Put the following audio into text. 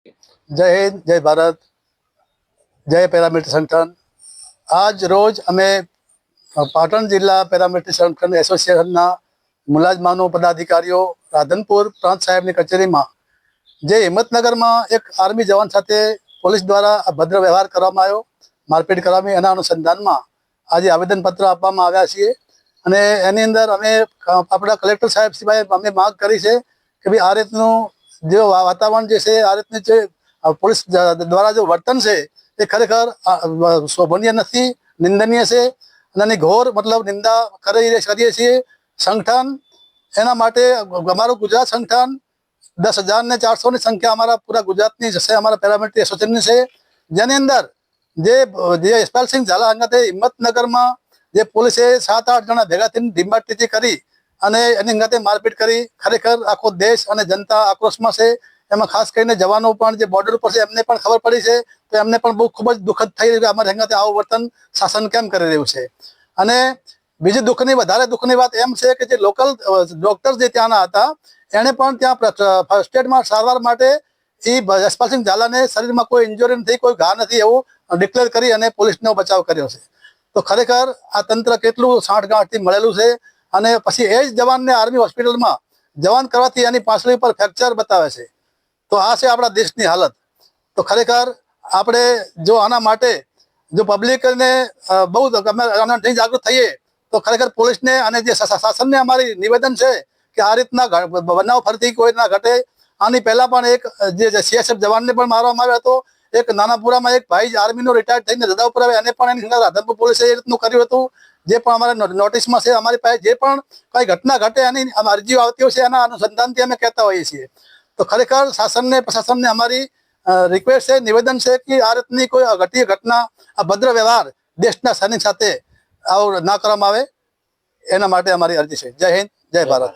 जय हिंद, जय भारत, जय पैरामिलिट्री संगठन। आज रोज अमे पाटण जिला पैरामिलिट्री संगठन एसोसिएशन मुलाजमानो पदाधिकारीओ राधनपुर प्रांत साहेब की कचेरी में जे हिम्मतनगर में एक आर्मी जवान साथे पोलीस द्वारा अभद्र व्यवहार करवामां आव्यो, मारपीट करवामी, एना अनुसंधान में आज आवेदनपत्र आपवामां आव्या छीए। अने एनी अंदर अमे आपणा कलेक्टर साहेब सिवाय अमे मांग करी छे कि भाई आ रीतनुं जो वातावरण जे छे, आ रीतनी जे पोलीस द्वारा जो वर्तन है ये खरेखर शोभनीय नहीं, निंदनीय है। અને ઘોર મતલબ નિંદા કરીએ છીએ। સંગઠન એના માટે અમારું ગુજરાત સંગઠન 10,400 ની સંખ્યા અમારા પૂરા ગુજરાતની છે, અમારા પેરામિલિટરી એસોસિએશનની છે, જેની અંદર જે યશપાલસિંહ ઝાલા અંગતે હિંમતનગરમાં જે પોલીસે 7-8 જણા ભેગા થઈને ડીમાટીટી કરી અને એની અંગતે મારપીટ કરી, ખરેખર આખો દેશ અને જનતા આક્રોશમાં છે। એમાં ખાસ કરીને જવાનો પણ જે બોર્ડર પર છે એમને પણ ખબર પડી છે, તો એમને પણ બહુ ખૂબ જ દુઃખદ થઈ રહ્યું કે અમારી અંગતે આવું વર્તન શાસન કેમ કરી રહ્યું છે। અને બીજી વધારે દુઃખની વાત એમ છે કે જે લોકલ ડોક્ટર્સ જે ત્યાંના હતા એણે પણ ત્યાં ફર્સ્ટ એડમાં સારવાર માટે એ યશપાલસિંહ ઝાલાને શરીરમાં કોઈ ઇન્જરી નથી, કોઈ ઘા નથી એવું ડિક્લેર કરી અને પોલીસનો બચાવ કર્યો છે। તો ખરેખર આ તંત્ર કેટલું સાંઠગાંઠથી મળેલું છે। અને પછી એ જ જવાનને આર્મી હોસ્પિટલમાં જવાન કરવાથી એની પાસળી પર ફ્રેક્ચર બતાવે છે। તો આ છે આપણા દેશની હાલત। તો ખરેખર આપણે જો આના માટે જો પબ્લિકને બહુ આનાથી જાગૃત થઈએ તો ખરેખર પોલીસને અને જે શાસનને અમારી નિવેદન છે કે આ રીતના બનાવ ફરીથી કોઈ ના ઘટે। આની પહેલા પણ એક જે સીએસએફ જવાનને પણ મારવામાં આવ્યો હતો। એક નાનાપુરામાં એક ભાઈ આર્મીનો રિટાયર્ડ થઈને રજા ઉપર આવે એને પણ એની સાથે રાધનપુર પોલીસે એ રીતનું કર્યું હતું। જે પણ અમારે નોટિસમાં છે, અમારી પાસે જે પણ કઈ ઘટના ઘટે એની અરજીઓ આવતી હોય છે, એના અનુસંધાનથી અમે કહેતા હોઈએ છીએ। तो खरेखर शासन ने प्रशासन ने हमारी रिक्वेस्ट है, निवेदन है कि आ रीतनी कोई अघटित घटना, अभद्र व्यवहार देशना सैनिक साथे ना करवामां आवे, एना माटे अमारी अर्जी है। जय हिंद, जय भारत।